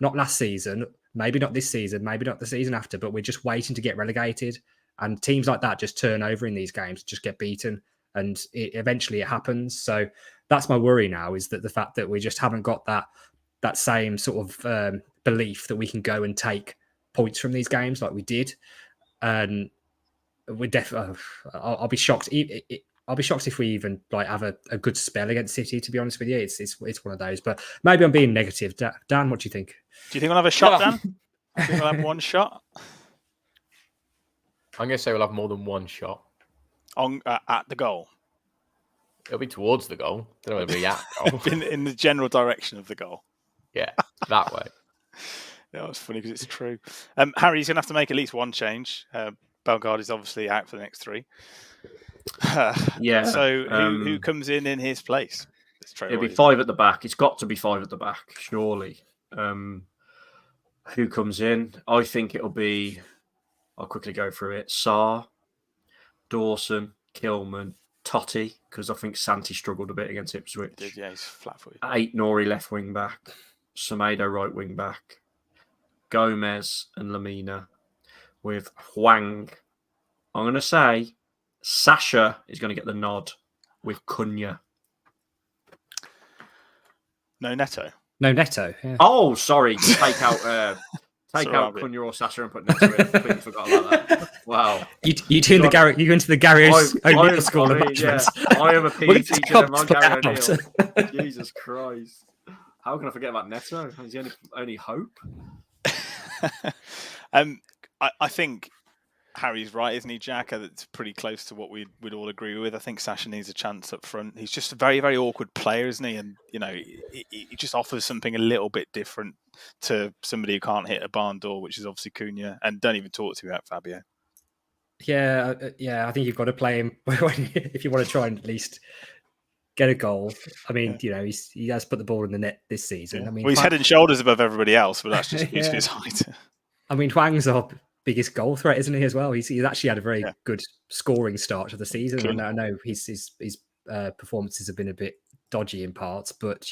not last season. Maybe not this season, maybe not the season after, but we're just waiting to get relegated. And teams like that just turn over in these games, just get beaten, and eventually it happens. So that's my worry now, is that the fact that we just haven't got that same sort of belief that we can go and take points from these games like we did. and we're definitely. I'll be shocked. I'll be shocked if we even like have a good spell against City. To be honest with you, it's one of those. But maybe I'm being negative. Dan, what do you think? Do you think we'll have a shot, Dan? Do you think we'll have one shot? I'm going to say we'll have more than one shot. On at the goal? It'll be towards the goal. Don't know whether it'll be at goal. in the general direction of the goal. Yeah, that way. That was funny because it's true. Harry's going to have to make at least one change. Bellegarde is obviously out for the next 3. Yeah. So who comes in his place? It'll be 5 at the back. It's got to be 5 at the back, surely. Who comes in? I think it'll be. I'll quickly go through it. Sarr, Dawson, Kilman, Totti, because I think Santi struggled a bit against Ipswich. Yeah, he's flat-footed. Ait-Nouri left wing back, Semedo right wing back, Gomez and Lamina with Hwang. I'm going to say Sasha is going to get the nod with Cunha. No Neto. No Neto. Yeah. Oh, sorry. Take out Cunha or Sasha and put Neto in. I completely forgot about that. Wow. You turn the Gary. You into the Gary O'Neill school of management. Yeah, I am a PE teacher and I'm Gary O'Neill. Jesus Christ. How can I forget about Neto? Is he only hope? I think Harry's right, isn't he, Jack? It's pretty close to what we'd all agree with. I think Sasha needs a chance up front. He's just a very, very awkward player, isn't he? And, he just offers something a little bit different to somebody who can't hit a barn door, which is obviously Cunha. And don't even talk to me about Fabio. Yeah. I think you've got to play him if you want to try and at least get a goal. I mean, he has put the ball in the net this season. Yeah. I mean, he's head and shoulders above everybody else, but that's just due to his height. I mean, Hwang's our biggest goal threat, isn't he, as well? He's actually had a very good scoring start to the season. Cool. And I know his performances have been a bit dodgy in parts, but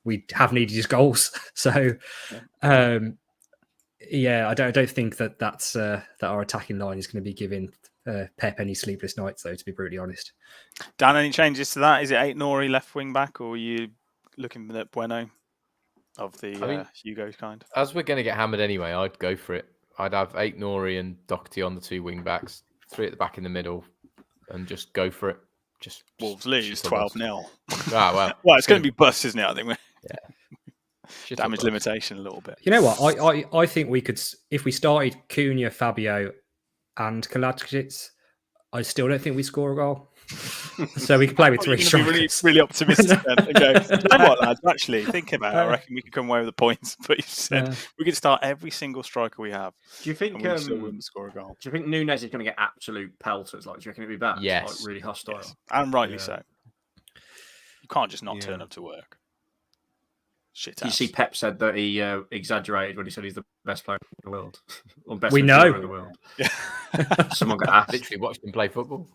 we have needed his goals. So, I don't think that our attacking line is going to be giving Pep any sleepless nights, though, to be brutally honest. Dan, any changes to that? Is it Ait-Nouri left wing back, or are you looking at Bueno of the Hugo kind? As we're going to get hammered anyway, I'd go for it. I'd have Ait-Nouri and Doherty on the 2 wing backs, 3 at the back in the middle, and just go for it. Just Wolves lose 12-0. Well, it's going to be bust, isn't it? I think. Yeah. Damage limitation a little bit. You know what? I think we could, if we started Cunha, Fabio, and Kalajdzic, I still don't think we score a goal. So we could play with 3 strikers. Really, really optimistic then. And go, you know what, lads? Actually, think about it. I reckon we could come away with the points. But you said we could start every single striker we have. Do you think we still wouldn't score a goal? Do you think Nunes is going to get absolute pelters? Like, do you reckon it'd be bad? Yes. Like, really hostile. Yes. And rightly so. You can't just not turn up to work. Shit. You see, Pep said that he exaggerated when he said he's the best player in the world. Or best we know. In the world. Someone got asked. Literally watched him play football.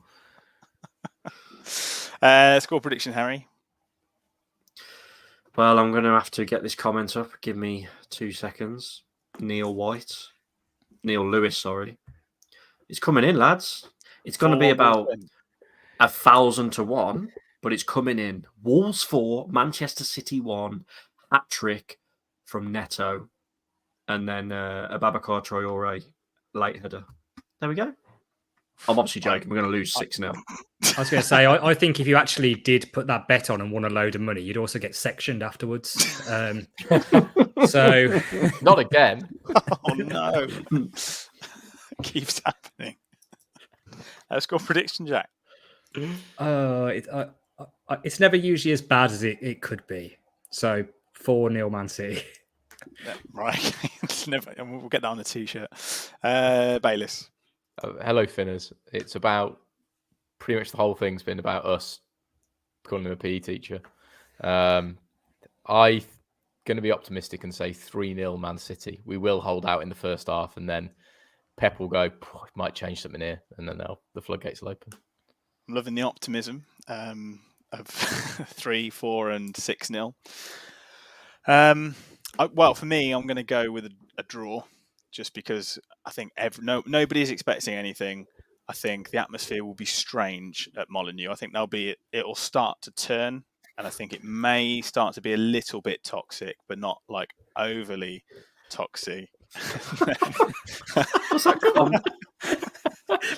Score prediction, Harry. Well, I'm going to have to get this comment up. Give me 2 seconds. Neil Lewis, sorry. It's coming in, lads. It's going to be about 1,000 to 1, but it's coming in. Wolves 4, Manchester City 1, hat-trick from Neto, and then Ababakar Traore late header. There we go. I'm obviously joking. We're going to lose 6-0. I was going to say, I think if you actually did put that bet on and won a load of money, you'd also get sectioned afterwards. So not again. Oh no! Keeps happening. Score prediction, Jack. It's never usually as bad as it could be. So 4-0 Man City. Yeah, right. It's never. We'll get that on the t-shirt. Bayliss. Hello, Finners. It's about pretty much the whole thing's been about us calling him a PE teacher. I'm going to be optimistic and say 3-0 Man City. We will hold out in the first half, and then Pep will go, might change something here, and then the floodgates will open. I'm loving the optimism of 3, 4, and 6-0. Well, for me, I'm going to go with a draw. Just because I think nobody's expecting anything. I think the atmosphere will be strange at Molineux. I think it'll start to turn, and I think it may start to be a little bit toxic, but not like overly toxic. What's that called?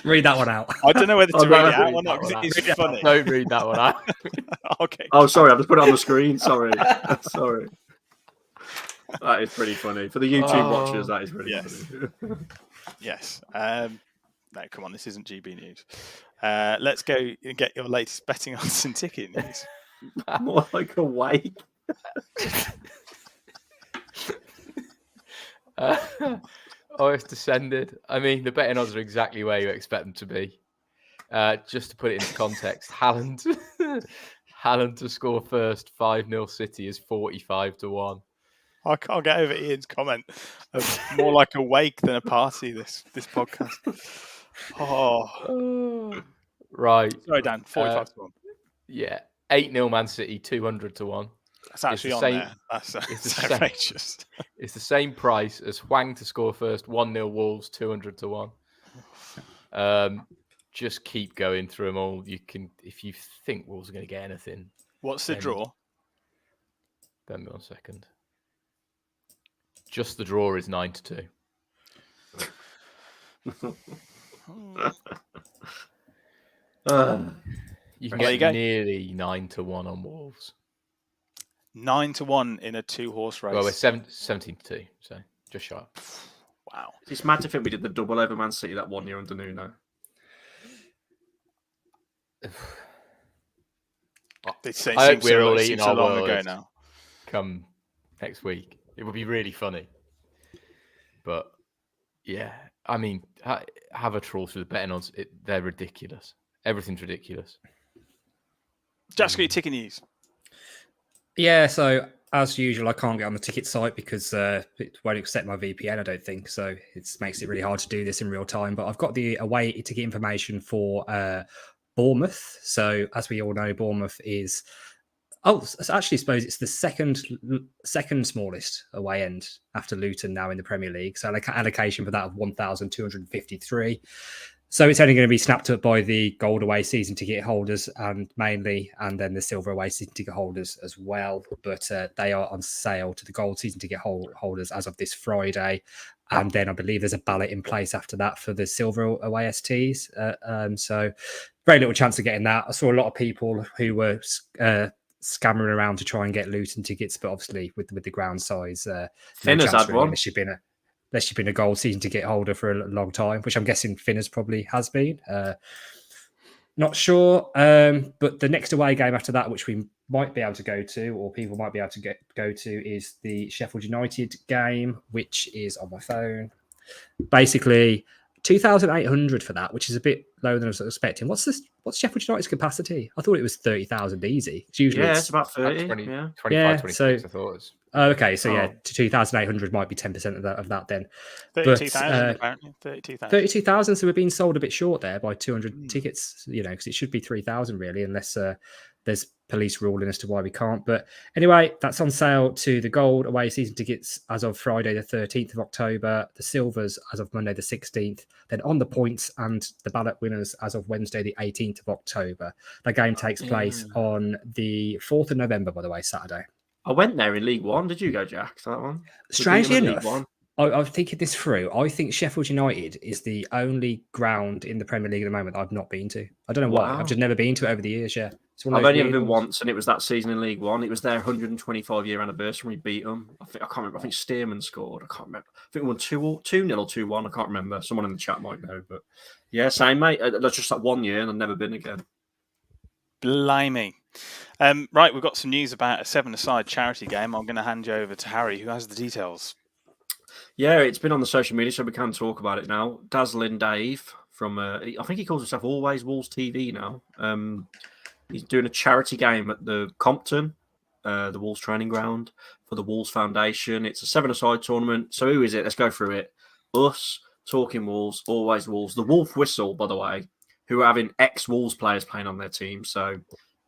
Read that one out. I don't know whether to Oh, no, read it out read or not that because one it out. is funny. Don't read that one out. Okay. Oh, sorry, I've just put it on the screen. Sorry. Sorry. That is pretty funny. For the YouTube watchers, that is pretty Yes. funny. Yes. No, come on, this isn't GB News. Let's go and get your latest betting odds and ticket news. More like a wake. It's descended. I mean, the betting odds are exactly where you expect them to be. Just to put it into context, Haaland to score first, 5-0 City is 45-1. I can't get over Ian's comment of more like a wake than a party, this podcast. Oh. Right. Sorry, Dan, 45-1. Yeah. 8-0 Man City, 200-1. That's actually on there. That's outrageous. It's the same price as Hwang to score first, 1-0 Wolves, 200-1. Just keep going through them all. You can, if you think Wolves are going to get anything. What's the draw? Bear me 1 second. Just the draw is 9-2. You can get nearly 9-1 on Wolves. 9-1 in a 2-horse race. Well, we're 17-2, so just shy. Wow. It's mad to think we did the double over Man City that 1 year under Nuno. I hope we're all eating our long words ago now. Come next week. It would be really funny. But yeah, I mean, have a trawl through the betting odds. They're ridiculous. Everything's ridiculous. Jack's got your ticket news. Yeah, so as usual, I can't get on the ticket site because it won't accept my VPN, I don't think. So it makes it really hard to do this in real time. But I've got the away ticket information for Bournemouth. So as we all know, Bournemouth is... I actually suppose it's the second smallest away end after Luton now in the Premier League. So allocation for that of 1,253. So it's only going to be snapped up by the gold away season ticket holders and then the silver away season ticket holders as well. But they are on sale to the gold season ticket holders as of this Friday. And then I believe there's a ballot in place after that for the silver away STs. So very little chance of getting that. I saw a lot of people who were scammering around to try and get Luton tickets, but obviously with the ground size, Finner's had one. Unless you've been a gold season ticket holder for a long time, which I'm guessing Finner's probably has been. Not sure. But the next away game after that, which we might be able to go to, or people might be able to go to, is the Sheffield United game, which is on my phone. Basically, 2,800 for that, which is a bit lower than I was expecting. What's Sheffield United's capacity? I thought it was 30,000 easy. It's usually it's about 30. 25, 26, so, I thought it was. Okay, so 2,800 might be 10% of that then. 32,000 apparently. 32,000. 32,000, so we're being sold a bit short there by 200 tickets, because it should be 3,000 really, unless there's police ruling as to why we can't. But anyway, that's on sale to the gold away season tickets as of Friday the 13th of October, the silvers as of Monday the 16th, then on the points and the ballot winners as of Wednesday the 18th of October. That game takes place on the 4th of November, by the way, Saturday. I went there in League One. Did you go, Jack, to that one? Strangely enough, I'm thinking this through. I think Sheffield United is the only ground in the Premier League at the moment I've not been to. I don't know why. I've just never been to it over the years, yeah. I've only ever been once, and it was that season in League One. It was their 125-year anniversary. We beat them. I can't remember. I think Stearman scored. I can't remember. I think we won 2-0 or 2-1. I can't remember. Someone in the chat might know. But yeah, same, mate. That's just that 1 year, and I've never been again. Blimey. Right, we've got some news about a 7-a-side charity game. I'm going to hand you over to Harry, who has the details. Yeah, it's been on the social media, so we can talk about it now. Dazzling Dave from, I think he calls himself Always Wolves TV now. He's doing a charity game at the Compton, the Wolves training ground, for the Wolves Foundation. It's a 7-a-side tournament. So who is it? Let's go through it. Us, Talking Wolves, Always Wolves. The Wolf Whistle, by the way, who are having ex-Wolves players playing on their team. So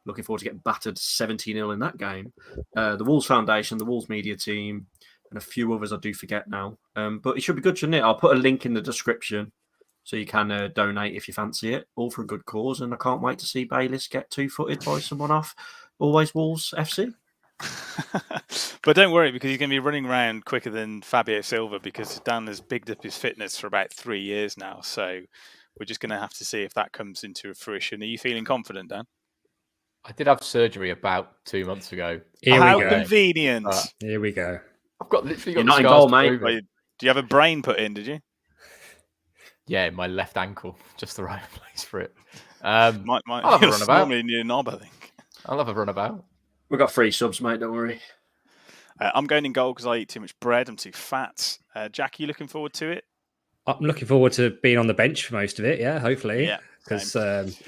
looking forward to getting battered 70-0 in that game. The Wolves Foundation, the Wolves media team, and a few others I do forget now. But it should be good, shouldn't it? I'll put a link in the description so you can donate if you fancy it, all for a good cause. And I can't wait to see Bayliss get two-footed by someone off Always Wolves FC. But don't worry, because he's going to be running around quicker than Fabio Silva, because Dan has bigged up his fitness for about 3 years now. So we're just going to have to see if that comes into fruition. Are you feeling confident, Dan? I did have surgery about 2 months ago. How we go. convenient. Here we go. I've got literally got You're the not in scars goal, to mate. prove it. Do you have a brain put in, did you? Yeah, my left ankle, just the right place for it. I'll have a runabout. Normally in your knob, I think. I'll have a runabout. We've got 3 subs, mate. Don't worry. I'm going in goal because I eat too much bread. I'm too fat. Jack, are you looking forward to it? I'm looking forward to being on the bench for most of it. Yeah, hopefully. Yeah. Because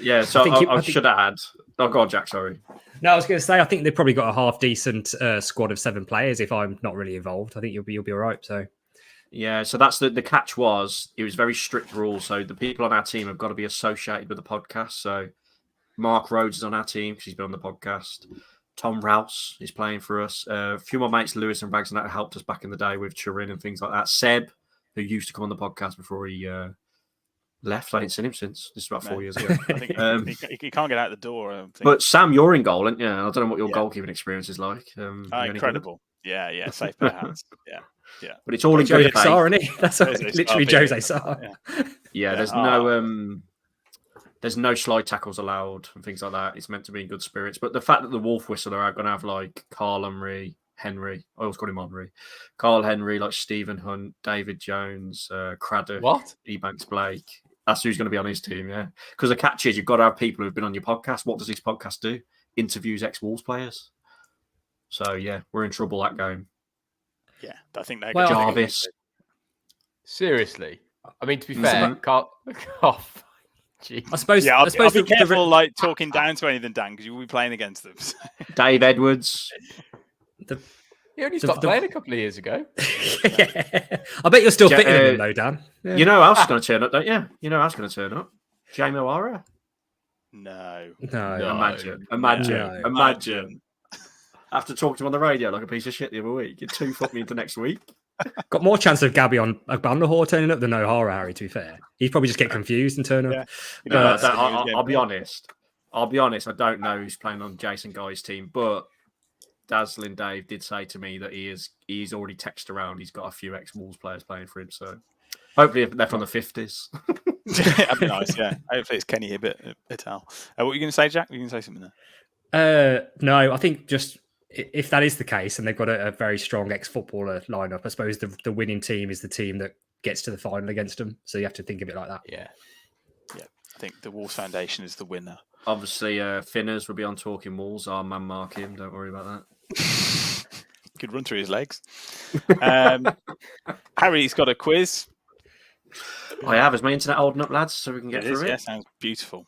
Yeah, so I should add. Oh, go on, Jack. Sorry. no, I was going to say I think they've probably got a half decent squad of 7 players. If I'm not really involved, I think you'll be all right. So Yeah, so that's the catch was it was very strict rules. So the people on our team have got to be associated with the podcast. So Mark Rhodes is on our team because he's been on the podcast. Tom Rouse is playing for us. A few more mates, Lewis and Rags, and that helped us back in the day with Turin and things like that. Seb, who used to come on the podcast before he left. I ain't seen him since. This is about 4 years ago. I think he can't get out the door. I don't think. But Sam, you're in goal, aren't you? I don't know what your goalkeeping experience is like. Incredible. Yeah, safe pair of hands. Yeah. But it's all in Jose good faith. Sarr, isn't he? That's Jose literally Sarr, Jose big Sarr. Yeah, there's no slide tackles allowed and things like that. It's meant to be in good spirits. But the fact that the Wolf Whistler are going to have like Carl Henry, I always call him Henry, Carl Henry, like Stephen Hunt, David Jones, Craddock, What? Ebanks Blake. That's who's going to be on his team, yeah. Because the catch is you've got to have people who've been on your podcast. What does this podcast do? Interviews ex-Wolves players. So, yeah, we're in trouble that game. Yeah, I think they're Well, Jarvis. Seriously. I mean, to be fair, Carl... Oh, gee. I suppose. Yeah, I'll be careful like talking down to anything, Dan, because you'll be playing against them. Dave Edwards. He only stopped playing a couple of years ago. Yeah. I bet you're still fitting in him, though, Dan. Yeah. You know who else is going to turn up, don't you? You know who else is going to turn up? Jamie O'Hara. No. Imagine. After talking to him on the radio like a piece of shit the other week, you 2-foot me into next week. Got more chance of Gabby on Bandahor turning up than O'Hara, Harry, to be fair. He'd probably just get confused and turn up. Yeah. I'll be honest. I don't know who's playing on Jason Guy's team, but Dazzling Dave did say to me that he's already texted around. He's got a few ex-Wolves players playing for him, so hopefully they're from the 50s. That'd be nice, yeah. Hopefully it's Kenny Hibbert at Al. What were you going to say, Jack? Were you going to say something there? No, I think just if that is the case and they've got a very strong ex-footballer lineup, I suppose the winning team is the team that gets to the final against them. So you have to think of it like that. Yeah. I think the Wolves Foundation is the winner. Obviously, Finners will be on Talking Wolves. Our man mark him. Don't worry about that. Could run through his legs. Harry's got a quiz. I have. Is my internet holding up, lads, so we can get through it? Yeah, sounds beautiful.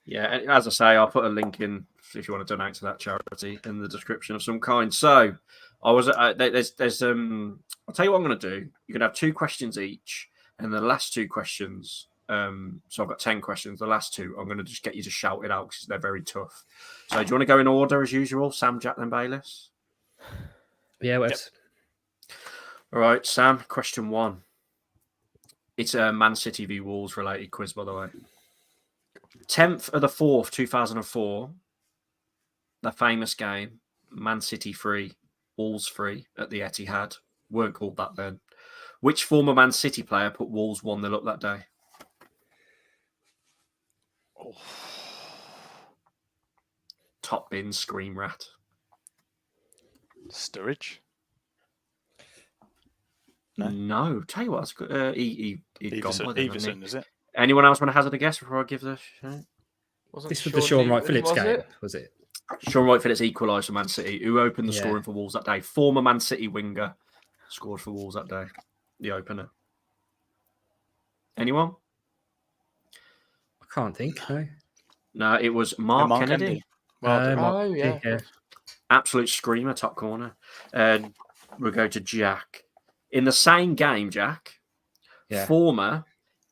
Yeah, and as I say, I'll put a link in if you want to donate to that charity in the description of some kind. So, I'll tell you what I'm going to do. You can have 2 questions each, and the last 2 questions. So I've got 10 questions. The last 2, I'm going to just get you to shout it out because they're very tough. So, do you want to go in order as usual? Sam, Jack, then Bayliss. Yeah, Yep. All right, Sam. Question 1. It's a Man City v Wolves related quiz, by the way. 10th of the 4th, 2004. The famous game, Man City 3, Wolves 3 at the Etihad. Weren't called that then. Which former Man City player put Wolves 1-0 up that day? Oh. Top bin scream rat. Sturridge? No. Tell you what, that's good. He'd gone by then, hadn't Everson, he? is it? Anyone else want to hazard a guess before I give the shout? This was the Sean Wright Phillips game, was it? Sean Wright Phillips equalised for Man City. Who opened the scoring for Wolves that day? Former Man City winger scored for Wolves that day. The opener. Anyone? I can't think. No. No, it was Mark Kennedy. Well, yeah. Absolute screamer, top corner. We'll go to Jack. In the same game, Jack, former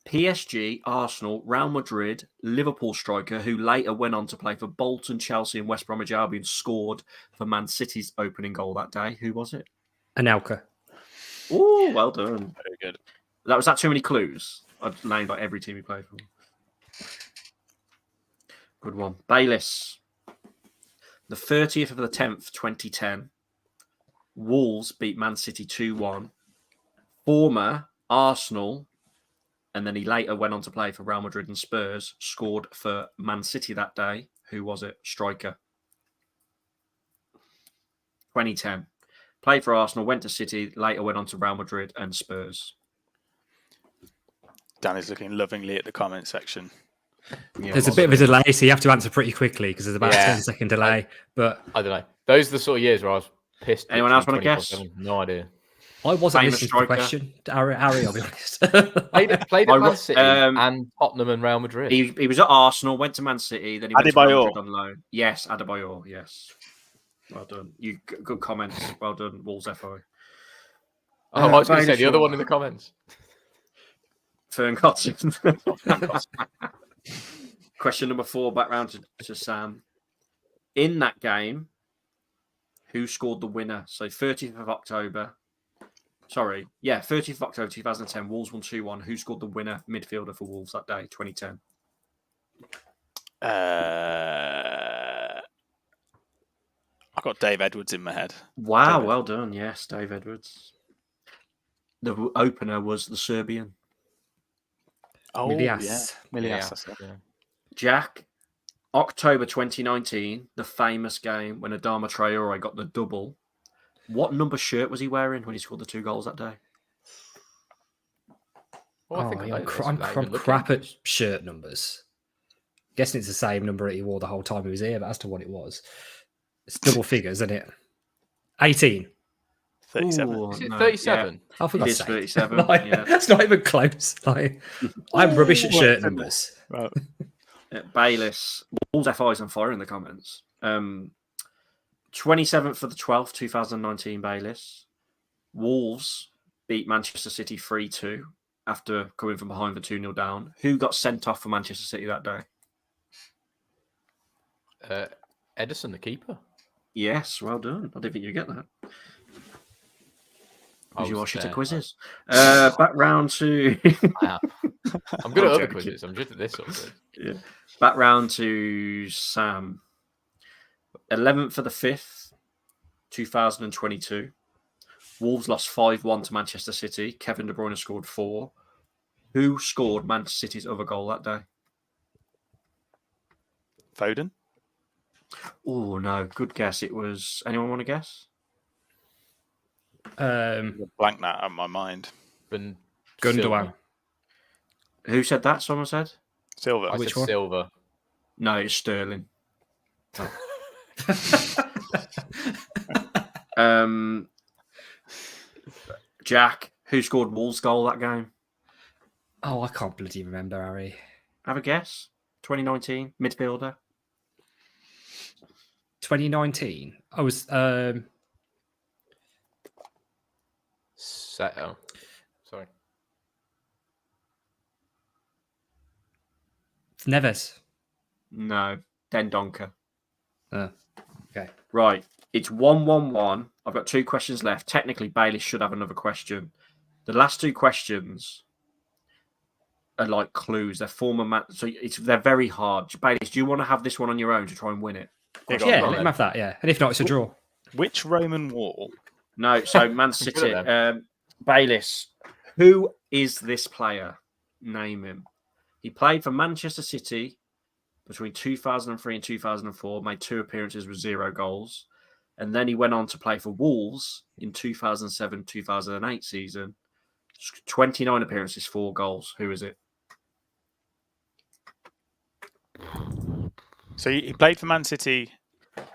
PSG, Arsenal, Real Madrid, Liverpool striker who later went on to play for Bolton, Chelsea and West Bromwich Albion scored for Man City's opening goal that day. Who was it? Anelka. Oh, well done. very good. Was that too many clues? I'd named like every team he played for. Good one. Bayliss. The 30th of the 10th, 2010, Wolves beat Man City 2-1. Former Arsenal, and then he later went on to play for Real Madrid and Spurs, scored for Man City that day. Who was it? Striker. 2010. Played for Arsenal, went to City, later went on to Real Madrid and Spurs. Dan is looking lovingly at the comment section. Yeah, There's a bit of a delay, so you have to answer pretty quickly because there's about a 10-second delay. But I don't know. Those are the sort of years where I was pissed. Anyone else want to guess? 24/7. No idea. I wasn't Famous listening to the striker. question. Harry, I'll be honest. Played at Man City and Tottenham and Real Madrid. He was at Arsenal, went to Man City, then he went to Adebayor. Real Madrid on loan. Yes, Adebayor, yes. Well done. Good comments. Well done, Wolves FI. I was going to say the other one in the comments. Fern Cotton. Question number 4, back round to Sam. In that game, who scored the winner? So 30th of October. 30th of October 2010, Wolves won 2-1. Who scored the winner midfielder for Wolves that day, 2010? I got Dave Edwards in my head. Wow, Dave well done. Yes, Dave Edwards. The opener was the Serbian. Oh, Milias. Milias. That's it. Jack, October 2019, the famous game when Adama Traore got the double. What number shirt was he wearing when he scored the 2 goals that day? Well, I think I know this I'm without even crap looking. at shirt numbers. Guessing it's the same number that he wore the whole time he was here, but as to what it was, it's double figures, isn't it? 18. 37. Ooh, Is it no, 37? I forgot It to is say. 37, Like, yeah. That's not even close. Like, I'm rubbish at shirt Well, numbers. Right. Bayliss, Wolves FI's on fire in the comments. 27th of the 12th, 2019, Bayliss. Wolves beat Manchester City 3-2 after coming from behind for 2-0 down. Who got sent off for Manchester City that day? Edison, the keeper. Yes, well done. I didn't think you'd get that. I Because you was are shit there. at quizzes. Back round to... I am. I'm good at other joking. quizzes. I'm just at this sort of thing. Yeah. Back round to Sam. 11th of the 5th, 2022. Wolves lost 5-1 to Manchester City. Kevin De Bruyne scored 4. Who scored Manchester City's other goal that day? Foden? Oh, no. Good guess. It was... Anyone want to guess? Blank that out of my mind. Been Gundogan. Silva. Who said that? Someone said? Silver. I Which said one? Silva. No, it's Sterling. Jack, who scored Wolves' goal that game? Oh, I can't bloody remember, Harry. Have a guess. 2019, midfielder. 2019. I was Sorry. Neves. No, Dendoncker. Okay. Right, it's 1-1-1. I've got 2 questions left. Technically, Bailey should have another question. The last 2 questions are like clues. They're so they're very hard. Bailey, do you want to have this one on your own to try and win it? Yeah, go on, Yeah, go on let him then. have that, yeah. And if not, it's a draw. Which Roman wall? No, so Man City. at Bayliss, who is this player? Name him. He played for Manchester City between 2003 and 2004, made 2 appearances with 0 goals. And then he went on to play for Wolves in 2007-2008 season. 29 appearances, 4 goals. Who is it? So he played for Man City.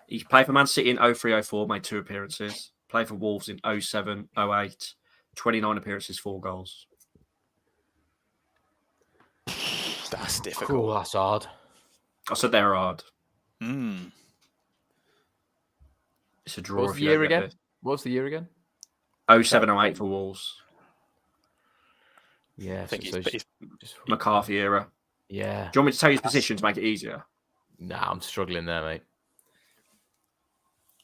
He played for Man City in 03-04, made 2 appearances. Played for Wolves in 07-08, 29 appearances, 4 goals. That's difficult. Cool, that's hard. I said they're hard. Mm. It's a draw. What's if the you year don't get again? What's the year again? this. 07-08 for Wolves. Yeah, I think so he's just McCarthy era. yeah. Do you want me to tell you his position to make it easier? Nah, I'm struggling there, mate.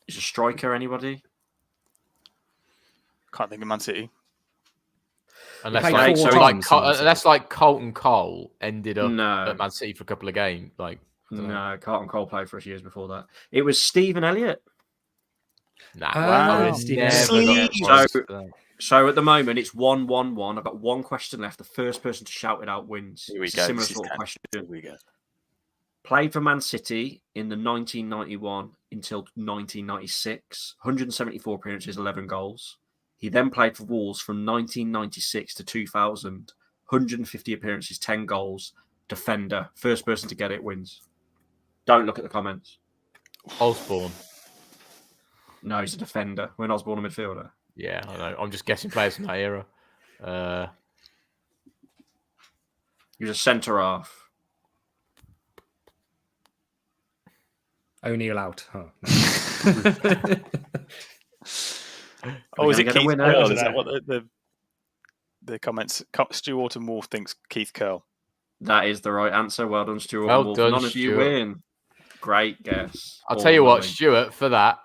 Is a striker anybody? can't think of Man City. Unless played like, 4 so like times in Man City. unless like Colton Cole ended up No. at Man City for a couple of games, like No, Carlton Cole played for us years before that. It was Stephen Elliott. Nah, Wow. Never Sleeve. got close to that. So at the moment, it's 1-1-1. I've got one question left. The first person to shout it out wins. Here we It's go. a similar This is sort of Here question. we go. Played for Man City in the 1991 until 1996. 174 appearances, 11 goals. He then played for Wolves from 1996 to 2000. 150 appearances, 10 goals. Defender. First person to get it wins. Don't look at the comments. Osborne. No, he's a defender. When Osborne a midfielder. Yeah, I know. I'm just guessing players from that era. He was a centre half. O'Neill out. Oh, Oh, is it gonna get a Keith winner? Curl? I Is that don't what the comments? Stuart and Wolf thinks Keith Curl. That is the right answer. Well done, Stuart. Well Wolf. done, None of you Stuart. win. Great guess. I'll All tell you what, knowledge. Stuart, for that,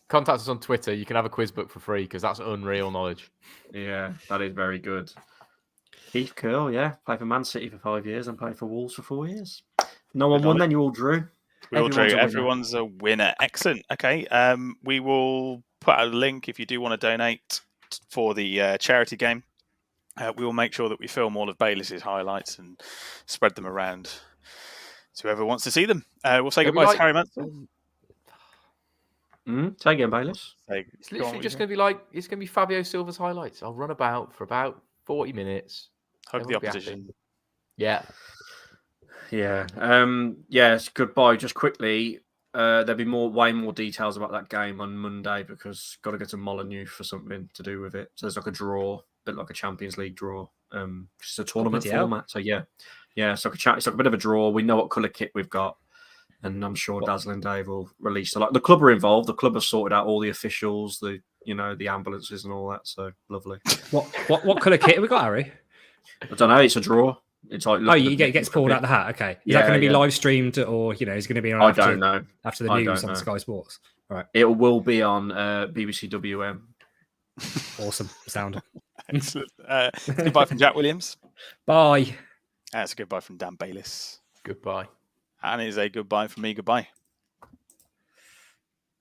contact us on Twitter. You can have a quiz book for free because that's unreal knowledge. Yeah, that is very good. Keith Curl, yeah. Played for Man City for 5 years and played for Wolves for 4 years. No one Good won knowledge. then, you all drew. We all drew. Everyone's a winner. Everyone's a winner. Excellent. Okay. We will put out a link if you do want to donate for the charity game. We will make sure that we film all of Bayliss's highlights and spread them around to whoever wants to see them. We'll say goodbye to Harry Mansell. Say again, Bayliss. It's literally just going to be like, it's going to be Fabio Silva's highlights. I'll run about for about 40 minutes. Hug the Everyone will be opposition. happy. Yeah. Yeah. Yes, goodbye. Just quickly, there'll be way more details about that game on Monday because got to go to Molineux for something to do with it. So there's like a draw, a bit like a Champions League draw. It's a tournament bloody hell. format. So yeah. It's like a bit of a draw. We know what colour kit we've got. And I'm sure Dazzling Dave will release the club are involved. The club have sorted out all the officials, the ambulances and all that. So lovely. What colour kit have we got, Harry? I don't know. It's a draw. It's like It gets pulled out the hat. Okay, is that going to be live streamed or is it going to be on? I don't know. After the news on Sky Sports. Right. It will be on BBC WM. Awesome sound. Excellent. Goodbye from Jack Williams. Bye. That's a goodbye from Dan Bayliss. Goodbye. And it is a goodbye from me. Goodbye.